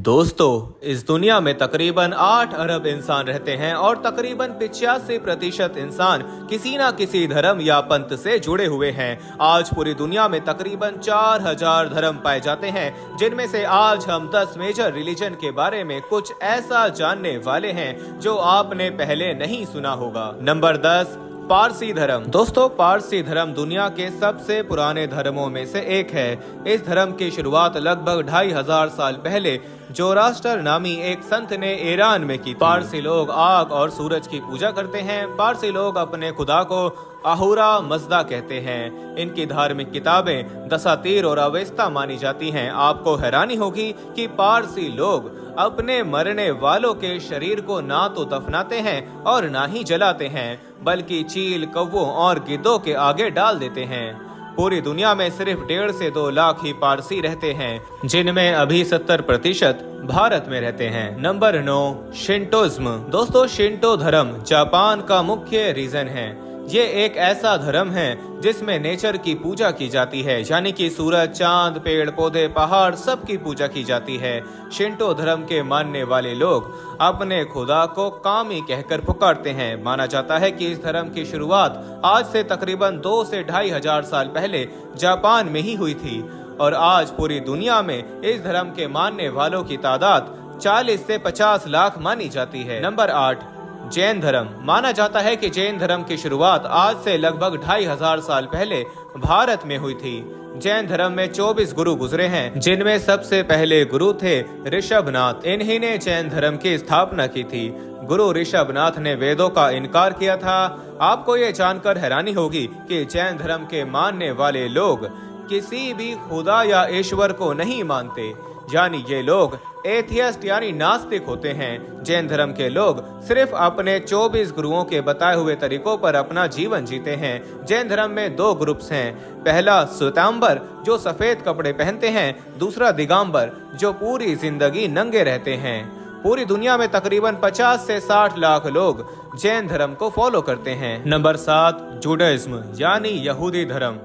दोस्तों, इस दुनिया में तकरीबन 8 अरब इंसान रहते हैं और तकरीबन 85% इंसान किसी न किसी धर्म या पंथ से जुड़े हुए हैं। आज पूरी दुनिया में तकरीबन 4000 धर्म पाए जाते हैं, जिनमें से आज हम 10 मेजर रिलीजन के बारे में कुछ ऐसा जानने वाले हैं जो आपने पहले नहीं सुना होगा। नंबर 10, पारसी धर्म। दोस्तों, पारसी धर्म दुनिया के सबसे पुराने धर्मों में से एक है। इस धर्म की शुरुआत लगभग 2500 साल पहले जोरास्टर नामी एक संत ने ईरान में की। पारसी लोग आग और सूरज की पूजा करते हैं। पारसी लोग अपने खुदा को अहुरा मजदा कहते हैं। इनकी धार्मिक किताबें दसातीर और अवेस्ता मानी जाती हैं। आपको हैरानी होगी कि पारसी लोग अपने मरने वालों के शरीर को ना तो दफनाते हैं और ना ही जलाते हैं, बल्कि चील, कौवों और गिद्धों के आगे डाल देते हैं। पूरी दुनिया में सिर्फ 1.5 से 2 लाख ही पारसी रहते हैं, जिनमें अभी 70% भारत में रहते हैं। नंबर 9, शिंटोइज्म। दोस्तों, शिंटो धर्म जापान का मुख्य रीजन है। ये एक ऐसा धर्म है जिसमें नेचर की पूजा की जाती है, यानी कि सूरज, चांद, पेड़ पौधे, पहाड़, सब की पूजा की जाती है। शिंटो धर्म के मानने वाले लोग अपने खुदा को कामी कहकर पुकारते हैं। माना जाता है कि इस धर्म की शुरुआत आज से तकरीबन 2 से 2500 साल पहले जापान में ही हुई थी और आज पूरी दुनिया में इस धर्म के मानने वालों की तादाद 40 से 50 लाख मानी जाती है। नंबर 8, जैन धर्म। माना जाता है कि जैन धर्म की शुरुआत आज से लगभग 2500 साल पहले भारत में हुई थी। जैन धर्म में 24 गुरु गुजरे हैं, जिनमें सबसे पहले गुरु थे ऋषभनाथ। इन्हीं ने जैन धर्म की स्थापना की थी। गुरु ऋषभनाथ ने वेदों का इनकार किया था। आपको ये जानकर हैरानी होगी कि जैन धर्म के मानने वाले लोग किसी भी खुदा या ईश्वर को नहीं मानते, यानी ये लोग एथियस्ट यानी नास्तिक होते हैं। जैन धर्म के लोग सिर्फ अपने 24 गुरुओं के बताए हुए तरीकों पर अपना जीवन जीते हैं। जैन धर्म में 2 ग्रुप्स हैं। पहला श्वेतांबर, जो सफेद कपड़े पहनते हैं। दूसरा दिगंबर, जो पूरी जिंदगी नंगे रहते हैं। पूरी दुनिया में तकरीबन 50 से 60 लाख लोग जैन धर्म को फॉलो करते हैं। नंबर 7, जुडाइज्म यानी यहूदी धर्म।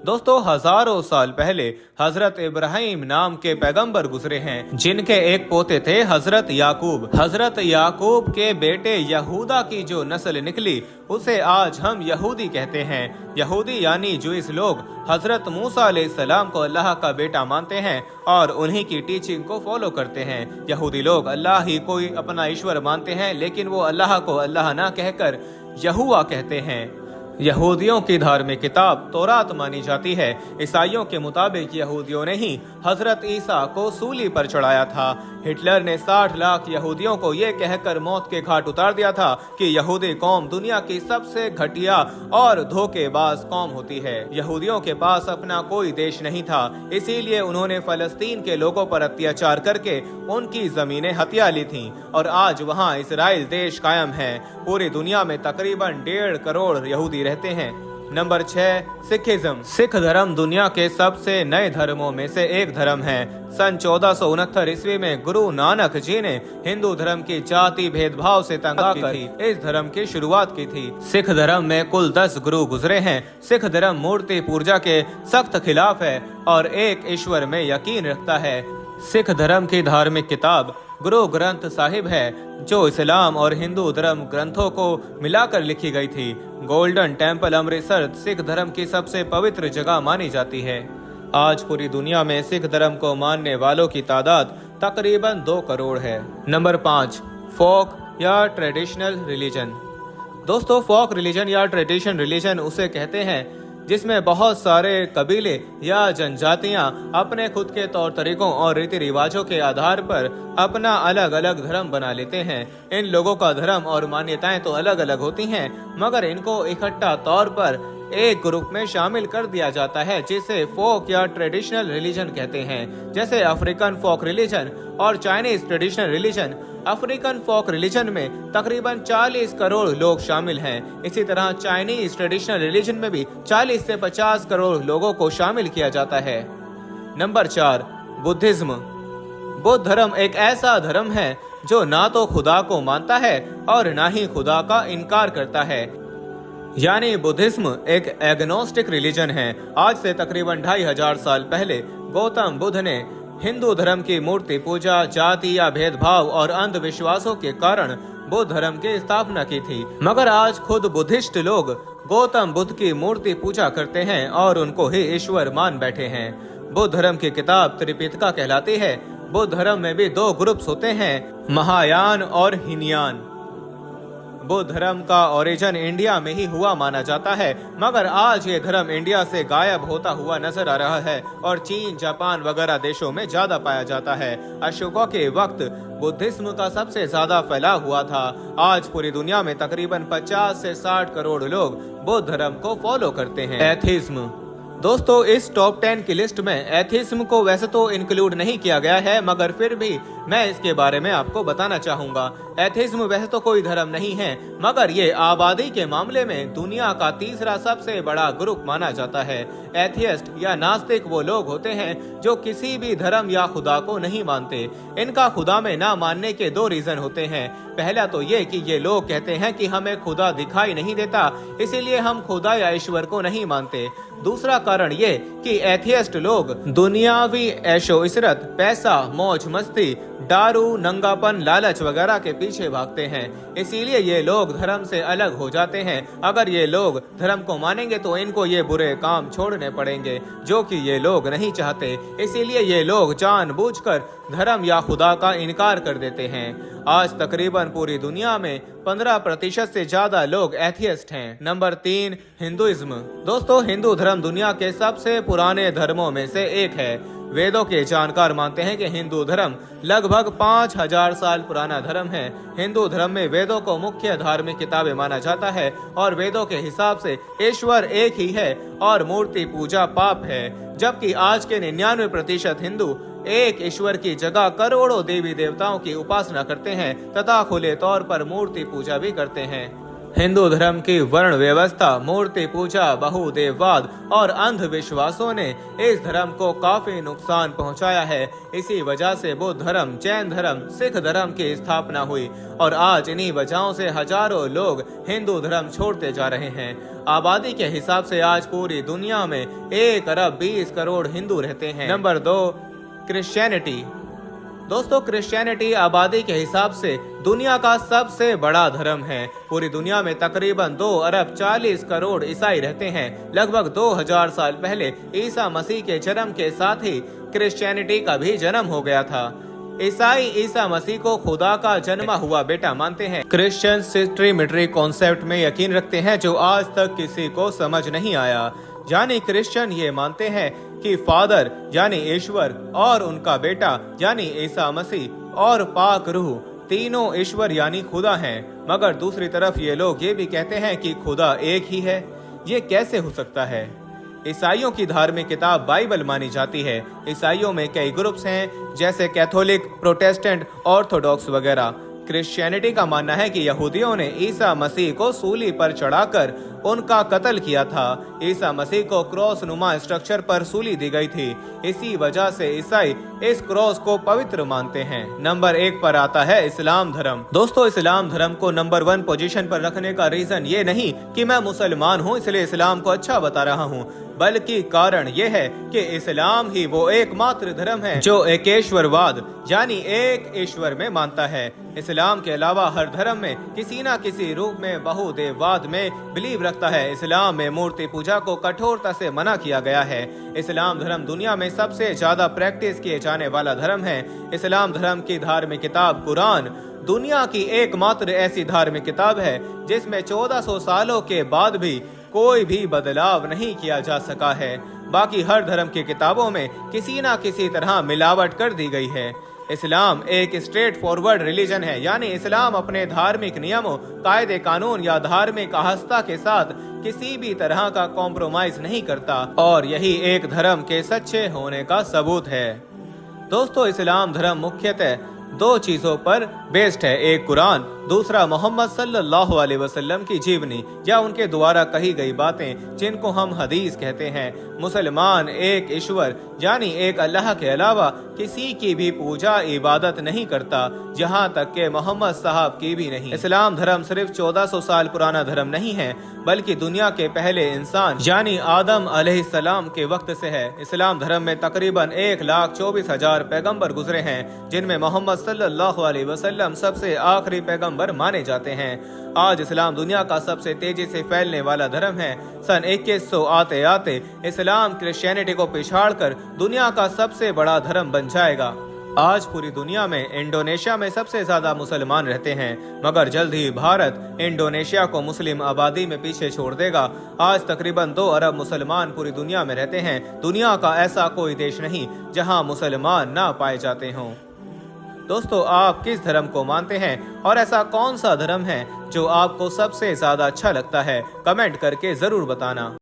दोस्तों, हजारों साल पहले हजरत इब्राहिम नाम के पैगंबर गुजरे हैं, जिनके एक पोते थे हजरत याकूब। हजरत याकूब के बेटे यहूदा की जो नस्ल निकली उसे आज हम यहूदी कहते हैं। यहूदी यानी जूइश लोग हजरत मूसा अलैहिस्सलाम को अल्लाह का बेटा मानते हैं और उन्हीं की टीचिंग को फॉलो करते हैं। यहूदी लोग अल्लाह ही कोई अपना ईश्वर मानते हैं, लेकिन वो अल्लाह को अल्लाह ना कहकर यहुआ कहते हैं। यहूदियों की धार्मिक किताब तौरात मानी जाती है। ईसाइयों के मुताबिक यहूदियों ने ही हजरत ईसा को सूली पर चढ़ाया था। हिटलर ने 60 लाख यहूदियों को ये कहकर मौत के घाट उतार दिया था कि यहूदी कौम दुनिया की सबसे घटिया और धोखेबाज कौम होती है। यहूदियों के पास अपना कोई देश नहीं था, इसीलिए उन्होंने फलस्तीन के लोगों पर अत्याचार करके उनकी जमीनें हथिया ली थीं और आज वहां इसराइल देश कायम है। पूरी दुनिया में तकरीबन 1.5 करोड़ यहूदी रहते हैं। Number 6, Sikhism. सिख धर्म दुनिया के सबसे नए धर्मों में से एक धर्म है। सन 1469 ईस्वी में गुरु नानक जी ने हिंदू धर्म की जाति भेदभाव से तंग आकर इस धर्म की शुरुआत की थी। सिख धर्म में कुल 10 गुरु गुजरे हैं। सिख धर्म मूर्ति पूजा के सख्त खिलाफ है और एक ईश्वर में यकीन रखता है। सिख धर्म की धार्मिक किताब गुरु ग्रंथ साहिब है, जो इस्लाम और हिंदू धर्म ग्रंथों को मिलाकर लिखी गई थी। गोल्डन टेम्पल अमृतसर सिख धर्म की सबसे पवित्र जगह मानी जाती है। आज पूरी दुनिया में सिख धर्म को मानने वालों की तादाद तकरीबन 2 करोड़ है। नंबर 5, फोक या ट्रेडिशनल रिलीजन। दोस्तों, फोक रिलीजन या ट्रेडिशन रिलीजन उसे कहते हैं जिसमें बहुत सारे कबीले या जनजातियां अपने खुद के तौर तरीकों और रीति रिवाजों के आधार पर अपना अलग अलग धर्म बना लेते हैं। इन लोगों का धर्म और मान्यताएं तो अलग अलग होती हैं, मगर इनको इकट्ठा तौर पर एक ग्रुप में शामिल कर दिया जाता है, जिसे फोक या ट्रेडिशनल रिलीजन कहते हैं। जैसे अफ्रीकन फोक रिलीजन और चाइनीज ट्रेडिशनल रिलीजन। अफ्रीकन फोक रिलीजन में तकरीबन 40 करोड़ लोग शामिल हैं। इसी तरह चाइनीज ट्रेडिशनल रिलीजन में भी 40 से 50 करोड़ लोगों को शामिल किया जाता है। Number 4, Buddhism. बुद्ध धर्म एक ऐसा धर्म है जो ना तो खुदा को मानता है और ना ही खुदा का इनकार करता है, यानी बुद्धिज्म एक एग्नोस्टिक रिलीजन है। आज से तकरीबन 2500 साल पहले गौतम बुद्ध ने हिंदू धर्म की मूर्ति पूजा, जाति या भेदभाव और अंधविश्वासों के कारण बुद्ध धर्म की स्थापना की थी। मगर आज खुद बुद्धिस्ट लोग गौतम बुद्ध की मूर्ति पूजा करते हैं और उनको ही ईश्वर मान बैठे हैं। बुद्ध धर्म की किताब त्रिपिटका कहलाती है। बुद्ध धर्म में भी दो ग्रुप्स होते हैं, महायान और हीनयान। बुद्ध धर्म का ओरिजिन इंडिया में ही हुआ माना जाता है, मगर आज ये धर्म इंडिया से गायब होता हुआ नजर आ रहा है और चीन, जापान वगैरह देशों में ज्यादा पाया जाता है। अशोका के वक्त बुद्धिज्म का सबसे ज्यादा फैलाव हुआ था। आज पूरी दुनिया में तकरीबन 50 से 60 करोड़ लोग बुद्ध धर्म को फॉलो करते हैं। एथिज्म दोस्तों, इस टॉप 10 की लिस्ट में एथिज्म को वैसे तो इंक्लूड नहीं किया गया है, मगर फिर भी मैं इसके बारे में आपको बताना चाहूंगा। एथिज्म वैसे तो कोई धर्म नहीं है, मगर ये आबादी के मामले में दुनिया का तीसरा सबसे बड़ा ग्रुप माना जाता है। एथियस्ट या नास्तिक वो लोग होते हैं जो किसी भी धर्म या खुदा को नहीं मानते। इनका खुदा में ना मानने के दो रीजन होते हैं। पहला तो ये कि ये लोग कहते हैं कि हमें खुदा दिखाई नहीं देता, इसीलिए हम खुदा या ईश्वर को नहीं मानते। दूसरा कारण ये कि एथियस्ट लोग दुनियावी ऐशो इशरत, पैसा, मौज मस्ती, दारू, नंगापन, लालच वगैरह के पीछे भागते हैं। इसीलिए ये लोग धर्म से अलग हो जाते हैं। अगर ये लोग धर्म को मानेंगे तो इनको ये बुरे काम छोड़ने पड़ेंगे, जो कि ये लोग नहीं चाहते। इसीलिए ये लोग जानबूझकर धर्म या खुदा का इनकार कर देते हैं। आज तकरीबन पूरी दुनिया में 15% से ज्यादा लोग एथियस्ट हैं। Number 3, Hinduism. दोस्तों, हिंदू धर्म दुनिया के सबसे पुराने धर्मों में से एक है। वेदों के जानकार मानते हैं कि हिंदू धर्म लगभग 5000 साल पुराना धर्म है। हिंदू धर्म में वेदों को मुख्य धार्मिक किताबें माना जाता है और वेदों के हिसाब से ईश्वर एक ही है और मूर्ति पूजा पाप है। जबकि आज के 99% हिंदू एक ईश्वर की जगह करोड़ों देवी देवताओं की उपासना करते हैं तथा खुले तौर पर मूर्ति पूजा भी करते हैं। हिंदू धर्म की वर्ण व्यवस्था, मूर्ति पूजा, बहुदेववाद और अंधविश्वासों ने इस धर्म को काफी नुकसान पहुंचाया है। इसी वजह से बौद्ध धर्म, जैन धर्म, सिख धर्म की स्थापना हुई और आज इन्हीं वजहों से हजारों लोग हिंदू धर्म छोड़ते जा रहे हैं। आबादी के हिसाब से आज पूरी दुनिया में 1 अरब 20 करोड़ हिंदू रहते हैं। Number 2, Christianity. दोस्तों, क्रिश्चियनिटी आबादी के हिसाब से दुनिया का सबसे बड़ा धर्म है। पूरी दुनिया में तकरीबन 2 अरब 40 करोड़ ईसाई रहते हैं। लगभग 2000 साल पहले ईसा मसीह के जन्म के साथ ही क्रिश्चियनिटी का भी जन्म हो गया था। ईसाई ईसा मसीह को खुदा का जन्मा हुआ बेटा मानते हैं। क्रिश्चियन ट्रिनिटी कॉन्सेप्ट में यकीन रखते हैं जो आज तक किसी को समझ नहीं आया। यानी क्रिश्चियन ये मानते हैं कि फादर यानी ईश्वर और उनका बेटा यानी ईसा मसीह और पाक रूह तीनों ईश्वर यानी खुदा हैं। मगर दूसरी तरफ ये लोग ये भी कहते हैं कि खुदा एक ही है। ये कैसे हो सकता है? ईसाइयों की धार्मिक किताब बाइबल मानी जाती है। ईसाइयों में कई ग्रुप्स हैं जैसे कैथोलिक, प्रोटेस्टेंट, ऑर्थोडॉक्स वगैरह। क्रिश्चियनिटी का मानना है कि यहूदियों ने ईसा मसीह को सूली पर चढ़ाकर उनका कत्ल किया था। ईसा मसीह को क्रॉस नुमा स्ट्रक्चर पर सूली दी गई थी। इसी वजह से ईसाई इस क्रॉस को पवित्र मानते हैं। नंबर 1 पर आता है इस्लाम धर्म। दोस्तों, इस्लाम धर्म को नंबर 1 पोजीशन पर रखने का रीजन ये नहीं कि मैं मुसलमान हूँ इसलिए इस्लाम को अच्छा बता रहा हूँ, बल्कि कारण ये है कि इस्लाम ही वो एकमात्र धर्म है जो एकेश्वरवाद यानी एक ईश्वर में मानता है। इस्लाम के अलावा हर धर्म में किसी न किसी रूप में बहुदेववाद में बिलीव रखता है। इस्लाम में मूर्ति पूजा को कठोरता से मना किया गया है। इस्लाम धर्म दुनिया में सबसे ज्यादा प्रैक्टिस किए जाने वाला धर्म है। इस्लाम धर्म की धार्मिक किताब कुरान दुनिया की एकमात्र ऐसी धार्मिक किताब है जिसमें 1400 सालों के बाद भी कोई भी बदलाव नहीं किया जा सका है। बाकी हर धर्म की किताबों में किसी न किसी तरह मिलावट कर दी गई है। इस्लाम एक स्ट्रेट फॉरवर्ड रिलीजन है, यानी इस्लाम अपने धार्मिक नियमों, कायदे कानून या धार्मिक आस्था के साथ किसी भी तरह का कॉम्प्रोमाइज नहीं करता और यही एक धर्म के सच्चे होने का सबूत है। दोस्तों, इस्लाम धर्म मुख्यतः दो चीजों पर बेस्ड है, एक कुरान, दूसरा मोहम्मद सल्लल्लाहु अलैहि वसल्लम की जीवनी या उनके द्वारा कही गई बातें जिनको हम हदीस कहते हैं। मुसलमान एक ईश्वर यानी एक अल्लाह के अलावा किसी की भी पूजा इबादत नहीं करता, यहाँ तक के मोहम्मद साहब की भी नहीं। इस्लाम धर्म सिर्फ 1400 साल पुराना धर्म नहीं है, बल्कि दुनिया के पहले इंसान यानी आदम अलैहिस्सलाम के वक्त से है। इस्लाम धर्म में तकरीबन 1,24,000 पैगंबर गुजरे हैं, जिनमें मोहम्मद सल्लल्लाहु अलैहि वसल्लम सबसे आखिरी पैगंबर माने जाते हैं। आज इस्लाम दुनिया का सबसे तेजी से फैलने वाला धर्म है। सन 2100 आते आते इस्लाम क्रिश्चियनिटी को पिछाड़कर दुनिया का सबसे बड़ा धर्म बन जाएगा। आज पूरी दुनिया में इंडोनेशिया में सबसे ज्यादा मुसलमान रहते हैं, मगर जल्द ही भारत इंडोनेशिया को मुस्लिम आबादी में पीछे छोड़ देगा। आज तकरीबन 2 अरब मुसलमान पूरी दुनिया में रहते हैं। दुनिया का ऐसा कोई देश नहीं जहां मुसलमान ना पाए जाते हों। दोस्तों, आप किस धर्म को मानते हैं और ऐसा कौन सा धर्म है जो आपको सबसे ज्यादा अच्छा लगता है? कमेंट करके जरूर बताना।